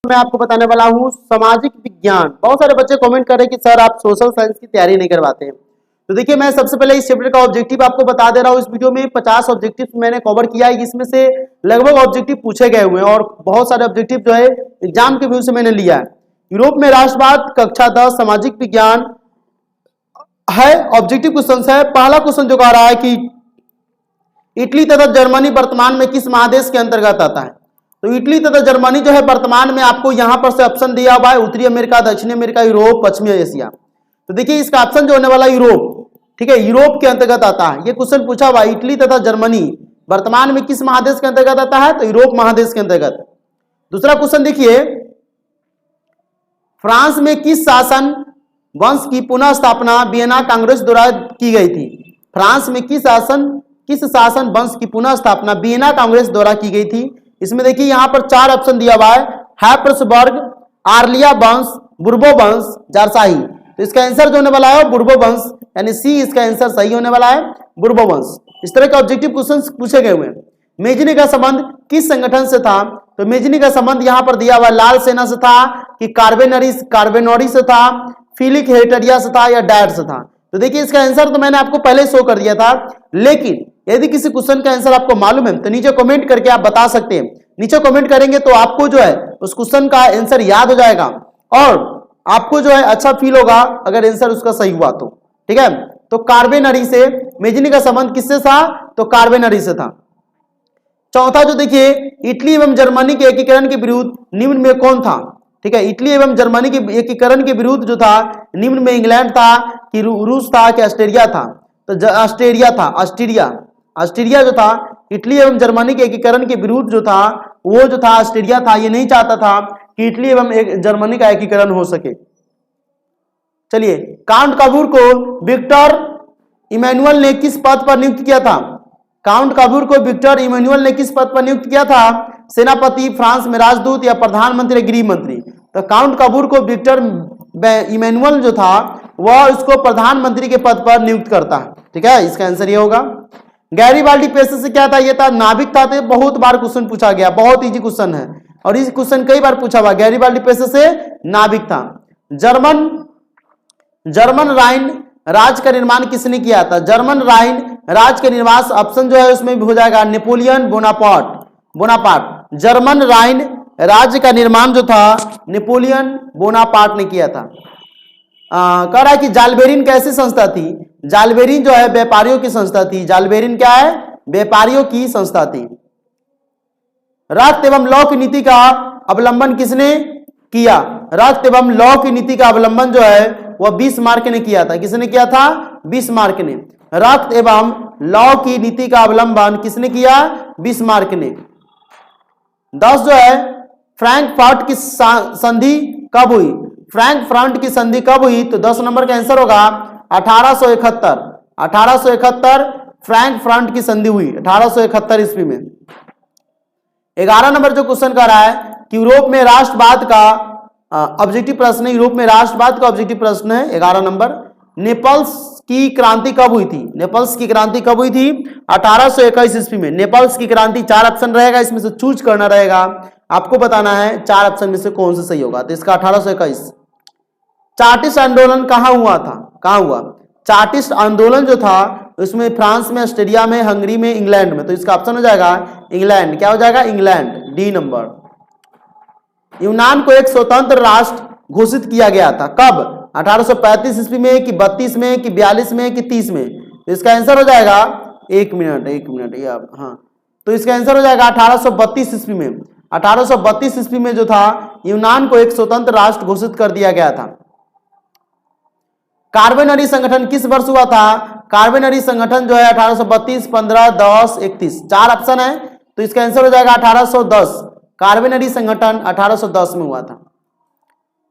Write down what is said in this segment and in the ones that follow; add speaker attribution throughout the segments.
Speaker 1: मैं आपको बताने वाला हूँ सामाजिक विज्ञान। बहुत सारे बच्चे कमेंट कर रहे हैं कि सर आप सोशल साइंस की तैयारी नहीं करवाते हैं। तो देखिए मैं सबसे पहले इस चैप्टर का ऑब्जेक्टिव आपको बता दे रहा हूँ। इस वीडियो में 50 ऑब्जेक्टिव मैंने कवर किया है, जिसमें से लगभग ऑब्जेक्टिव पूछे गए हुए हैं और बहुत सारे ऑब्जेक्टिव जो है एग्जाम के व्यू से मैंने लिया है। यूरोप में राष्ट्रवाद कक्षा 10 सामाजिक विज्ञान है। ऑब्जेक्टिव क्वेश्चन है। पहला क्वेश्चन जो कह रहा है कि इटली तथा जर्मनी वर्तमान में किस महादेश के अंतर्गत आता है। तो इटली तथा जर्मनी जो है वर्तमान में आपको यहां पर से ऑप्शन दिया हुआ है, उत्तरी अमेरिका, दक्षिणी अमेरिका, यूरोप, पश्चिमी एशिया। तो देखिए इसका ऑप्शन जो होने वाला यूरोप, ठीक है, यूरोप के अंतर्गत आता है। ये क्वेश्चन पूछा हुआ, इटली तथा जर्मनी वर्तमान में किस महादेश के अंतर्गत आता है, तो यूरोप महादेश के अंतर्गत। दूसरा क्वेश्चन देखिए, फ्रांस में किस शासन वंश की पुनः स्थापना वियना कांग्रेस द्वारा की गई थी। फ्रांस में किस शासन वंश की पुनः स्थापना वियना कांग्रेस द्वारा की गई थी। इसमें देखिए यहां पर 4 ऑप्शन दिया हुआ है, हैप्सबर्ग, आर्लिया वंश, बुर्बो वंश, जारशाही। तो इसका आंसर जो होने वाला है बुर्बो वंश, यानी सी इसका आंसर सही होने वाला है, बुर्बो वंश। इस तरह के ऑब्जेक्टिव क्वेश्चंस पूछे गए हुए हैं। मेजनी का संबंध किस संगठन से था। तो मेजनी का संबंध यहां पर दिया हुआ लाल सेना से था कि कार्बेनरी से था, फिलिक हेरिटेरिया से था या डायट से था। तो देखिए इसका आंसर तो मैंने आपको पहले शो कर दिया था, लेकिन यदि किसी क्वेश्चन का आंसर आपको मालूम है तो नीचे कमेंट करके आप बता सकते हैं। नीचे कमेंट करेंगे तो आपको जो है उस क्वेश्चन का आंसर याद हो जाएगा और आपको जो है अच्छा फील होगा अगर आंसर उसका सही हुआ तो, ठीक है। तो कार्बेनरी से मेजनी का संबंध किससे था, तो कार्बेनरी से था। चौथा जो देखिए, इटली एवं जर्मनी के एकीकरण के विरुद्ध निम्न में कौन था। ठीक है, इटली एवं जर्मनी के एकीकरण के विरुद्ध जो था निम्न में इंग्लैंड था कि रूस था कि ऑस्ट्रेलिया था। तो ऑस्ट्रेलिया था, ऑस्ट्रेलिया जो था इटली एवं जर्मनी के एकीकरण के विरुद्ध जो था वो जो था ऑस्ट्रेलिया था। ये नहीं चाहता था कि इटली एवं जर्मनी का एकीकरण हो सके। चलिए, काउंट काबूर को विक्टर इमैनुअल ने किस पद पर नियुक्त किया था। काउंट काबूर को विक्टर इमैनुअल ने किस पद पर नियुक्त किया था, सेनापति, फ्रांस में राजदूत या प्रधानमंत्री, गृह मंत्री। तो काउंट काबूर को विक्टर इमैनुअल जो था वह उसको प्रधानमंत्री के पद पर नियुक्त करता है। ठीक है, इसका आंसर ये होगा। गैरीबाल्डी पेशे से क्या था, ये था नाविक था। तो बहुत बार क्वेश्चन पूछा गया, बहुत इजी क्वेश्चन है और इस क्वेश्चन कई बार पूछा हुआ। गैरीबाल्डी पेशे से नाविक था। जर्मन राइन राज्य का निर्माण किसने किया था। जर्मन राइन राज्य का निर्माण ऑप्शन जो है उसमें भी हो जाएगा नेपोलियन बोनापार्ट। जर्मन राइन राज्य का निर्माण जो था नेपोलियन बोनापार्ट ने किया था। कह रहा है कि जालबेरिन कैसी संस्था थी। जालबेरिन जो है व्यापारियों की संस्था थी। जालबेरिन क्या है, व्यापारियों की संस्था थी। रक्त एवं लौ की नीति का अवलंबन किसने किया। रक्त एवं लौ की नीति का अवलंबन जो है वह बिस्मार्क ने किया था। किसने किया था, बिस्मार्क ने। रक्त एवं लौ की नीति का अवलंबन किसने किया, बिस्मार्क ने। 10 जो है, फ्रैंकफर्ट की संधि कब हुई। फ्रैंकफर्ट की संधि कब हुई, तो 10 नंबर का आंसर होगा 1871 फ्रैंकफर्ट की संधि हुई 1871 ईस्वी में। 11 नंबर जो क्वेश्चन कर रहा है कि यूरोप में राष्ट्रवाद का ऑब्जेक्टिव प्रश्न है। यूरोप में राष्ट्रवाद का ऑब्जेक्टिव प्रश्न है 11 नंबर। नेपल्स की क्रांति कब हुई थी। नेपल्स की क्रांति कब हुई थी, 1821 ईस्वी में। नेपल्स की क्रांति 4 ऑप्शन रहेगा, इसमें से चूज करना रहेगा। आपको बताना है 4 ऑप्शन में से कौन सा सही होगा। तो इसका 1821। चार्टिस्ट आंदोलन कहाँ हुआ था, कहाँ हुआ। चार्टिस्ट आंदोलन जो था उसमें फ्रांस में, ऑस्ट्रेलिया में, हंगरी में, इंग्लैंड में। तो इसका ऑप्शन हो जाएगा इंग्लैंड। क्या हो जाएगा, इंग्लैंड, डी नंबर। यूनान को एक स्वतंत्र राष्ट्र घोषित किया गया था कब, 1835 ईस्वी में कि 32 में कि 42 में कि 30 में। तो इसका आंसर हो जाएगा, एक मिनट ये हाँ, तो इसका आंसर हो जाएगा 1832 ईस्वी में। 1832 ईस्वी में जो था यूनान को एक स्वतंत्र राष्ट्र घोषित कर दिया गया था। कार्बेनरी संगठन किस वर्ष हुआ था। कार्बेनरी संगठन जो है 1832, 15, 10, 31, 4 ऑप्शन है। तो इसका आंसर हो जाएगा 1810। कार्बेनरी संगठन 1810 में हुआ था।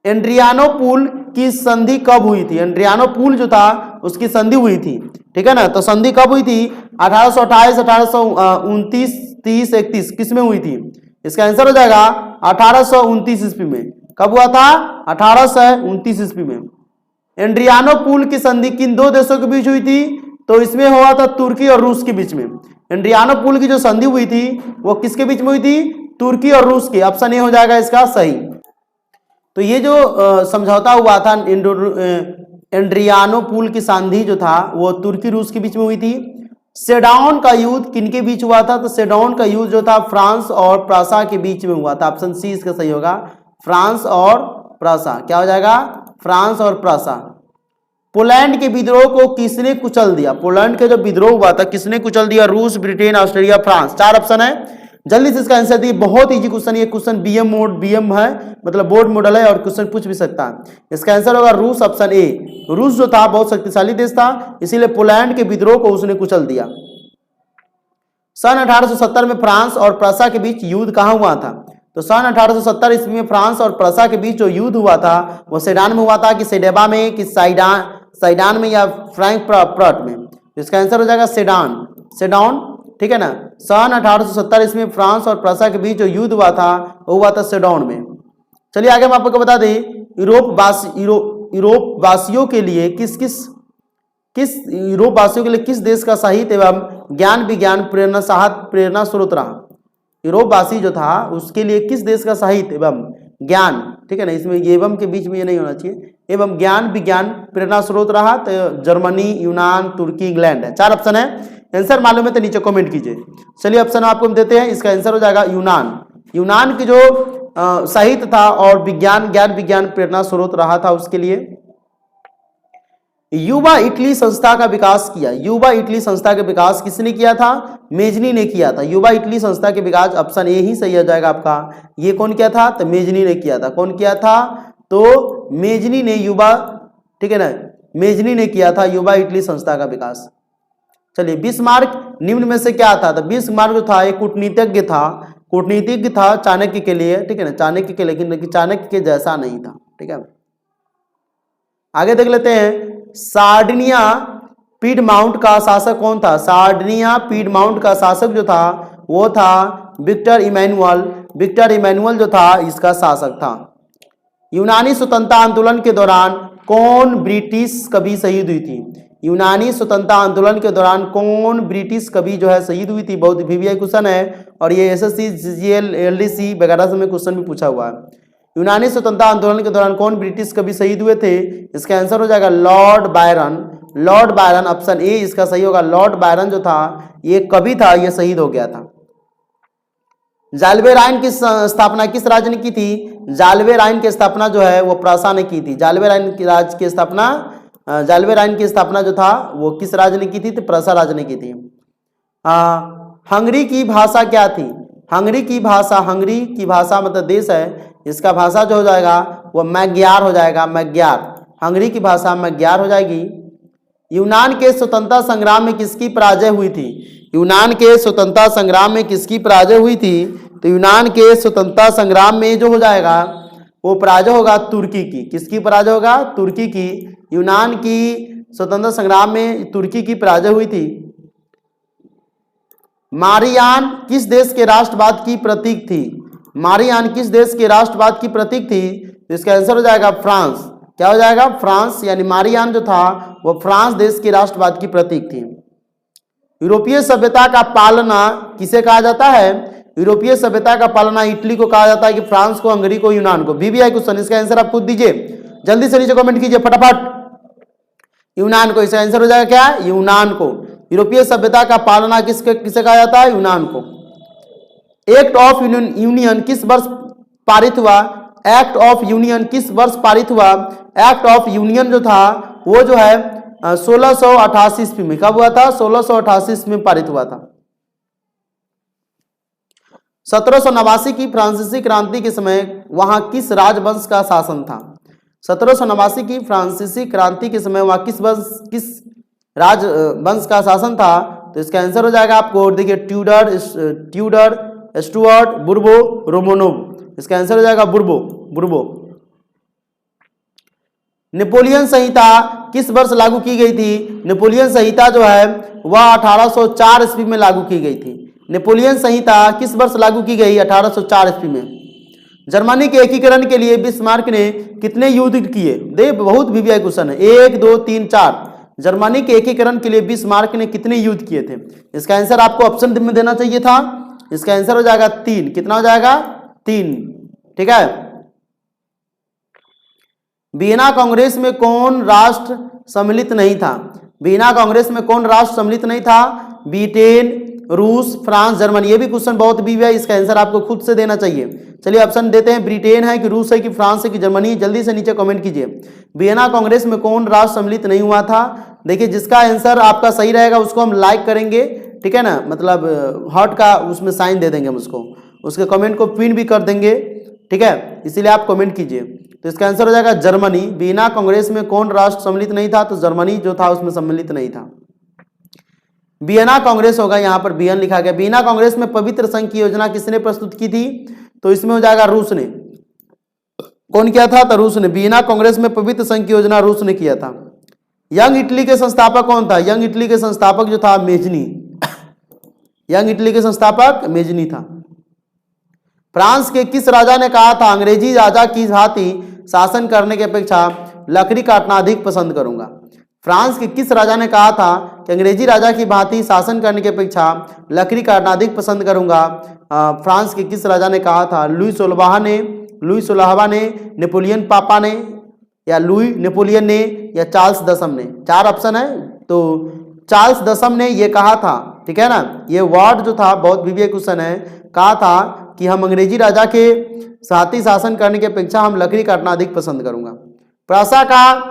Speaker 1: एड्रियानोपुल की संधि कब हुई थी। एड्रियानोपुल जो था उसकी संधि हुई थी, ठीक है ना। तो संधि कब हुई थी, 1828, 1829, 30, 31, किस में हुई थी। इसका आंसर हो जाएगा 1829 ईस्वी में। कब हुआ था, 1829 ईस्वी में। एड्रियानोपुल की संधि किन 2 देशों के बीच हुई थी, तो इसमें हुआ था तुर्की और रूस के बीच में। एड्रियानोपुल की जो संधि हुई थी वो किसके बीच में हुई थी, तुर्की और रूस के। ऑप्शन ए हो जाएगा इसका सही। तो ये जो समझौता हुआ था एंड्रियानोपुल की संधि जो था वो तुर्की रूस के बीच में हुई थी। सेडान का युद्ध किनके बीच हुआ था? तो सेडान का युद्ध जो था फ्रांस और प्रासा के बीच में हुआ था। ऑप्शन सी इसका सही होगा, फ्रांस और प्रासा। क्या हो जाएगा? फ्रांस और प्रासा। पोलैंड के विद्रोह को किसने कुचल दिया? पोलैंड का जो विद्रोह हुआ था किसने कुचल दिया? रूस, ब्रिटेन, ऑस्ट्रेलिया, फ्रांस। 4 ऑप्शन है, जल्दी से इसका आंसर दिए। बहुत इजी क्वेश्चन, ये क्वेश्चन बीएम है, मतलब बोर्ड मॉडल है और क्वेश्चन पूछ भी सकता है। इसका आंसर होगा रूस, ऑप्शन ए। रूस जो था बहुत शक्तिशाली देश था, इसीलिए पोलैंड के विद्रोह को उसने कुचल दिया। सन 1870 में फ्रांस और प्रासा के बीच युद्ध कहाँ हुआ था? तो सन 1870 ईस्वी में फ्रांस और प्रासा के बीच जो युद्ध हुआ था वो सेडान में हुआ था, कि सेडेबा में, कि साइडान में, या फ्रैंकफर्ट में। इसका आंसर हो जाएगा सेडान। ठीक है ना। सन 1870 ईस्वी में फ्रांस और प्रासा के बीच जो युद्ध हुआ था वो हुआ था सेडान में। चलिए आगे हम आपको बता दें, यूरोप वासियों के लिए किस देश का साहित्य एवं ज्ञान विज्ञान प्रेरणा स्रोत रहा? यूरोप वासी जो था उसके लिए किस देश का साहित्य एवं ज्ञान, ठीक है ना, इसमें एवं के बीच में ये नहीं होना चाहिए, एवं ज्ञान विज्ञान प्रेरणा स्रोत रहा? तो जर्मनी, यूनान, तुर्की, इंग्लैंड है। 4 ऑप्शन है। आंसर मालूम है तो नीचे कमेंट कीजिए। चलिए ऑप्शन आपको हम देते हैं, इसका आंसर हो जाएगा यूनान की जो साहित्य था और ज्ञान विज्ञान प्रेरणा स्रोत रहा था उसके लिए। युवा इटली संस्था का विकास किया। युवा इटली संस्था का विकास किसने किया था? मेजनी ने किया था। युवा इटली संस्था के विकास, ऑप्शन ए ही सही हो जाएगा आपका। ये कौन किया था? तो मेजनी ने किया था। कौन किया था? तो मेजनी ने ठीक है ना, मेजनी ने किया था युवा इटली संस्था का विकास। चलिए, बिस्मार्क निम्न में से क्या था? तो बिस्मार्क जो था एक कूटनीतिज्ञ था चाणक्य के लिए, ठीक है ना, चाणक्य के, लेकिन चाणक्य के जैसा नहीं था। ठीक है, आगे देख लेते हैं। सार्डिनिया पीडमाउंट का शासक कौन था? सार्डिनिया पीडमाउंट का शासक जो था वो था विक्टर इमैनुअल जो था इसका शासक था। यूनानी स्वतंत्रता आंदोलन के दौरान कौन ब्रिटिश कवि शहीद हुई थी? यूनानी स्वतंत्रता आंदोलन के दौरान कौन ब्रिटिश कवि जो है शहीद हुई थी? बहुत वीवीआई क्वेश्चन है और ये एसएससी, जीजीएल, एलडीसी वगैरह से में क्वेश्चन भी पूछा हुआ है। यूनानी स्वतंत्रता आंदोलन के दौरान कौन ब्रिटिश कवि शहीद हुए थे? इसका आंसर हो जाएगा लॉर्ड बायरन। ऑप्शन ए इसका सही होगा। लॉर्ड बायरन जो था ये कवि था, ये शहीद हो गया था। जाल्बे राइन की स्थापना किस राज्य ने की थी? जाल्बे राइन की स्थापना जो है वो प्रासा ने की थी। जाल्बे राइन की स्थापना जो था वो किस राज्य ने की थी? तो प्रासा राज्य ने की थी। हंगरी की भाषा क्या थी? हंगरी की भाषा मतलब देश है, इसका भाषा जो हो जाएगा वो मैग्यार हो जाएगा। हंगरी की भाषा मैग्यार हो जाएगी। यूनान के स्वतंत्रता संग्राम में किसकी पराजय हुई थी? यूनान के स्वतंत्रता संग्राम में किसकी पराजय हुई थी? तो यूनान के स्वतंत्रता संग्राम में जो हो जाएगा वो पराजय होगा तुर्की की। किसकी पराजय होगा? तुर्की की। यूनान की स्वतंत्रता संग्राम में तुर्की की पराजय हुई थी। मारियान किस देश के राष्ट्रवाद की प्रतीक थी? मारियान किस देश के राष्ट्रवाद की प्रतीक थी? तो इसका आंसर हो जाएगा फ्रांस। क्या हो जाएगा? फ्रांस, यानी मारियान जो था वो फ्रांस देश के राष्ट्रवाद की प्रतीक थी। यूरोपीय सभ्यता का पालना किसे कहा जाता है? यूरोपीय सभ्यता का पालना इटली को कहा जाता है, कि फ्रांस को, हंगरी को, यूनान को? वीवीआई क्वेश्चन, इसका आंसर आप खुद दीजिए, जल्दी से नीचे कमेंट कीजिए फटाफट। यूनान को, इसका आंसर हो जाएगा क्या? यूनान को। यूरोपीय सभ्यता का पालना किसे कहा जाता है? यूनान को। एक्ट ऑफ यूनियन किस वर्ष पारित हुआ? एक्ट ऑफ यूनियन किस वर्ष पारित हुआ? एक्ट ऑफ यूनियन जो था वो जो है 1688 ईस्वी में। कब हुआ था? 1688 ईस्वी में पारित हुआ था। 1789 की फ्रांसीसी क्रांति के समय वहां किस राजवंश का शासन था? 1789 की फ्रांसीसी क्रांति के समय वहां किस राजवंश का शासन था? तो इसका आंसर हो जाएगा आपको, देखिए, ट्यूडर, स्टुअर्ट, बुर्बो, रोमानोव। इसका आंसर हो जाएगा बुर्बो। नेपोलियन संहिता किस वर्ष लागू की गई थी? नेपोलियन संहिता जो है वह 1804 ईस्वी में लागू की गई थी। नेपोलियन संहिता किस वर्ष लागू की गई? 1804 ईस्वी में। जर्मनी के एकीकरण के लिए बिस्मार्क ने कितने युद्ध किए? बहुत वीवीआई क्वेश्चन है। 1, 2, 3, 4। जर्मनी के एकीकरण के लिए बिस्मार्क ने कितने युद्ध किए थे? इसका आंसर आपको ऑप्शन में देना चाहिए था। इसका आंसर हो जाएगा 3। कितना हो जाएगा? 3। ठीक है, वियना कांग्रेस में कौन राष्ट्र सम्मिलित नहीं था? वियना कांग्रेस में कौन राष्ट्र सम्मिलित नहीं था? ब्रिटेन, रूस, फ्रांस, जर्मनी। ये भी क्वेश्चन बहुत भी है, इसका आंसर आपको खुद से देना चाहिए। चलिए ऑप्शन देते हैं, ब्रिटेन है कि रूस है कि फ्रांस है कि जर्मनी? जल्दी से नीचे कमेंट कीजिए। वियना कांग्रेस में कौन राष्ट्र सम्मिलित नहीं हुआ था? देखिए जिसका आंसर आपका सही रहेगा उसको हम लाइक करेंगे, ठीक है ना, मतलब हार्ट का उसमें साइन दे देंगे हम उसको, उसके कमेंट को पिन भी कर देंगे, ठीक है, इसीलिए आप कमेंट कीजिए। तो इसका आंसर हो जाएगा जर्मनी। वियना कांग्रेस में कौन राष्ट्र सम्मिलित नहीं था? तो जर्मनी जो था उसमें सम्मिलित नहीं था। वियना कांग्रेस होगा, यहाँ पर वियन लिखा गया। वियना कांग्रेस में पवित्र संघ की योजना किसने प्रस्तुत की थी? तो इसमें हो जाएगा रूस ने। कौन किया था? तो रूस ने। वियना कांग्रेस में पवित्र संघ की योजना रूस ने किया था। यंग इटली के संस्थापक कौन था? यंग इटली के संस्थापक जो था मेजनी। यंग इटली के संस्थापक मेजनी था। फ्रांस के किस राजा ने कहा था अंग्रेजी राजा की भांति शासन करने की अपेक्षा लकड़ी काटना अधिक पसंद करूंगा? फ्रांस के किस राजा ने कहा था कि अंग्रेजी राजा की भांति शासन करने की अपेक्षा लकड़ी काटना अधिक पसंद करूंगा? फ्रांस के किस राजा ने कहा था? लुई 16वां ने, नेपोलियन पापा ने, या लुई नेपोलियन ने, या चार्ल्स दसम ने? चार ऑप्शन है, तो चार्ल्स दसम ने ये कहा था, ठीक है ना। ये वर्ड जो था बहुत विवेक क्वेश्चन है, कहा था कि हम अंग्रेजी राजा के साथी शासन करने की अपेक्षा हम लकड़ी काटना अधिक पसंद करूंगा। प्रासा का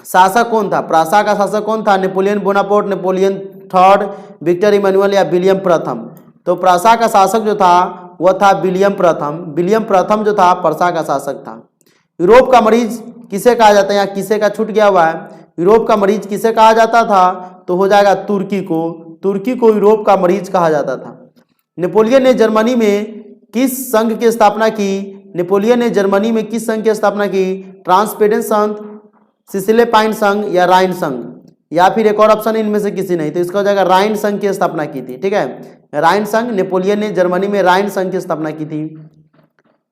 Speaker 1: शासक कौन था? प्रासा का शासक कौन था? Napoleon Bonaparte, Napoleon third, Victor Emmanuel या विलियम प्रथम? तो प्रासा का शासक जो था वह था विलियम प्रथम। विलियम प्रथम जो था प्रासा का शासक था। यूरोप का मरीज किसे कहा जाता है? यहाँ किसे का छूट गया हुआ है। यूरोप का मरीज किसे कहा जाता था? तो हो जाएगा तुर्की को। तुर्की को यूरोप का मरीज कहा जाता था। नेपोलियन ने जर्मनी में किस संघ की स्थापना की? नेपोलियन ने जर्मनी में किस संघ की स्थापना की? ट्रांसपेडेंट संघ, सिसिलेपाइन संघ या राइन संघ? या फिर एक और ऑप्शन इनमें से किसी नहीं, तो इसका हो जाएगा राइन संघ की स्थापना की थी, ठीक है, राइन संघ। नेपोलियन ने जर्मनी में राइन संघ की स्थापना की थी।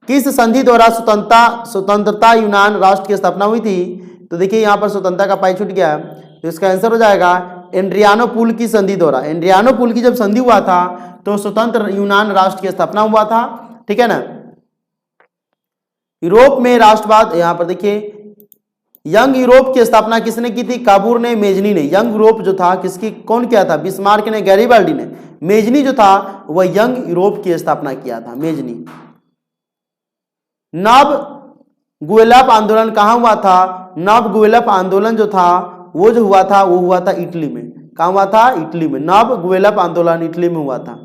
Speaker 1: किस संधि द्वारा स्वतंत्रता यूनान राष्ट्र की स्थापना हुई थी? तो देखिए यहाँ पर स्वतंत्रता का पाई छूट गया है, तो इसका आंसर हो जाएगा एड्रियानोपुल की संधि द्वारा। एड्रियानोपुल की जब संधि हुआ था तो स्वतंत्र यूनान राष्ट्र की स्थापना हुआ था, ठीक है ना। यूरोप में राष्ट्रवाद, यहाँ पर देखिए यंग यूरोप की स्थापना किसने की थी? काबूर ने, मेजनी ने। यंग यूरोप जो था किसकी, कौन किया था? बिस्मार्क ने, गैरिबाल्डी ने। मेजनी जो था वह यंग यूरोप की स्थापना किया था, मेजनी। नव गुएलफ आंदोलन कहाँ हुआ था? नव गुएलफ आंदोलन जो था वो जो हुआ था वो हुआ था इटली में। कहाँ हुआ था? इटली में। नव गुएलफ आंदोलन इटली में हुआ था।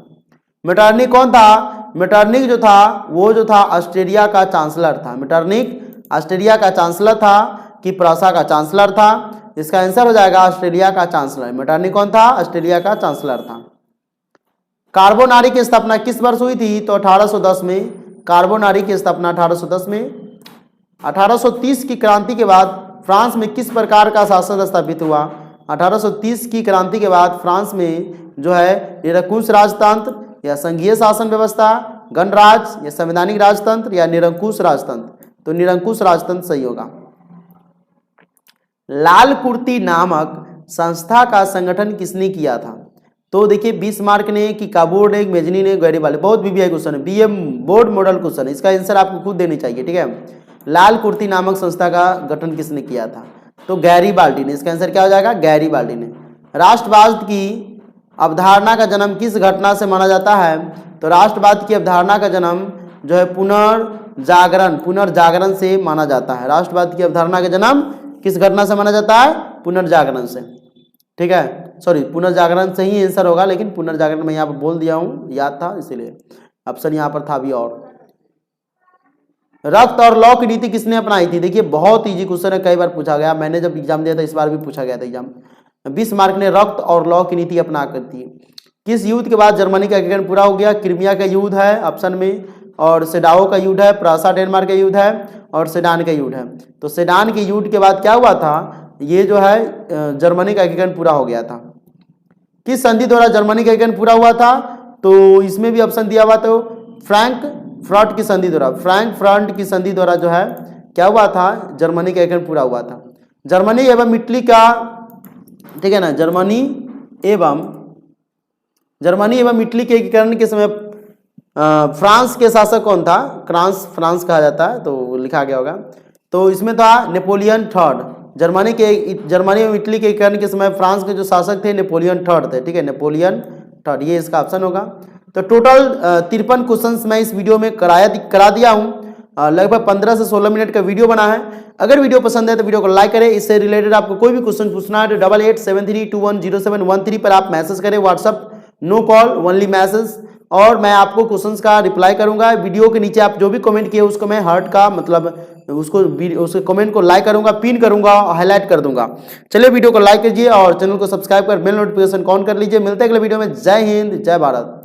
Speaker 1: मेटरनिक कौन था? मेटरनिक जो था वो जो था ऑस्ट्रेलिया का चांसलर था। मेटरनिक ऑस्ट्रेलिया का चांसलर था कि प्रासा का चांसलर था? इसका आंसर हो जाएगा ऑस्ट्रेलिया का चांसलर। मेटरनिक कौन था? ऑस्ट्रेलिया का चांसलर था। कार्बोनारी की स्थापना किस वर्ष हुई थी? तो 1810 में। कार्बोनारी की स्थापना 1810 में। 1830 की क्रांति के बाद फ्रांस में किस प्रकार का शासन स्थापित हुआ? 1830 की क्रांति के बाद फ्रांस में जो है निरंकुश राजतंत्र या संघीय शासन व्यवस्था, गणराज्य या संवैधानिक राजतंत्र या निरंकुश राजतंत्र? तो निरंकुश राजतंत्र सही होगा। लाल कुर्ती नामक संस्था का संगठन किसने किया था? तो देखिए बिस्मार्क ने, कि काबूर ने, मेजनी ने, गैरिबाल्डी। बहुत बीबीआई क्वेश्चन है, बीएम बोर्ड मॉडल क्वेश्चन है, इसका आंसर आपको खुद देनी चाहिए, ठीक है। लाल कुर्ती नामक संस्था का गठन किसने किया था? तो गैरिबाल्डी ने। इसका आंसर क्या हो जाएगा? गैरिबाल्डी ने। राष्ट्रवाद की अवधारणा का जन्म किस घटना से माना जाता है? तो राष्ट्रवाद की अवधारणा का जन्म जो है पुनर्जागरण से माना जाता है। राष्ट्रवाद की अवधारणा का जन्म किस घटना से माना जाता है? पुनर्जागरण से, ठीक है, सॉरी पुनर्जागरण से ही आंसर होगा, लेकिन पुनर्जागरण मैं यहाँ पर बोल दिया हूँ, याद था इसीलिए ऑप्शन यहाँ पर था भी। और रक्त और लौ की नीति किसने अपनाई थी? देखिए बहुत इजी क्वेश्चन है, कई बार पूछा गया, मैंने जब एग्जाम दिया था इस बार भी पूछा गया था एग्जाम। बिस्मार्क ने रक्त और लौ की नीति अपना कर दी। किस युद्ध के बाद जर्मनी का एकीकरण पूरा हो गया? क्रीमिया का युद्ध है ऑप्शन में, और सेडाओ का युद्ध है, प्रासा डेनमार्क का युद्ध है, और सेडान का युद्ध है। तो सेडान के युद्ध के बाद क्या हुआ था? ये जो है जर्मनी का एकीकरण पूरा हो गया था। किस संधि द्वारा जर्मनी का एकीकरण पूरा हुआ था? तो इसमें भी ऑप्शन दिया हुआ, तो फ्रैंकफर्ट की संधि द्वारा। फ्रैंकफर्ट की संधि द्वारा जो है क्या हुआ था? जर्मनी का एकीकरण पूरा हुआ था। जर्मनी एवं इटली का, ठीक है ना, जर्मनी एवं इटली के एकीकरण के समय फ्रांस के शासक कौन था? फ्रांस कहा जाता है, तो लिखा गया होगा। तो इसमें था नेपोलियन थर्ड। जर्मनी और इटली के कर्ण के समय फ्रांस के जो शासक थे नेपोलियन थर्ड थे, ठीक है, नेपोलियन थर्ड, ये इसका ऑप्शन होगा। तो टोटल 53 क्वेश्चंस मैं इस वीडियो में करा दिया हूँ। लगभग 15 से 16 मिनट का वीडियो बना है। अगर वीडियो पसंद है तो वीडियो को लाइक करें। इससे रिलेटेड आपको कोई भी क्वेश्चन पूछना है तो 8873210713 पर आप मैसेज करें, WhatsApp, no call, only message, और मैं आपको क्वेश्चंस का रिप्लाई करूंगा। वीडियो के नीचे आप जो भी कमेंट किए उसको मैं हार्ट का मतलब उसके कमेंट को लाइक करूंगा, पिन करूंगा, हाईलाइट कर दूंगा। चलिए वीडियो को लाइक कीजिए और चैनल को सब्सक्राइब कर बेल नोटिफिकेशन ऑन कर लीजिए। मिलते हैं अगले वीडियो में। जय हिंद, जय भारत।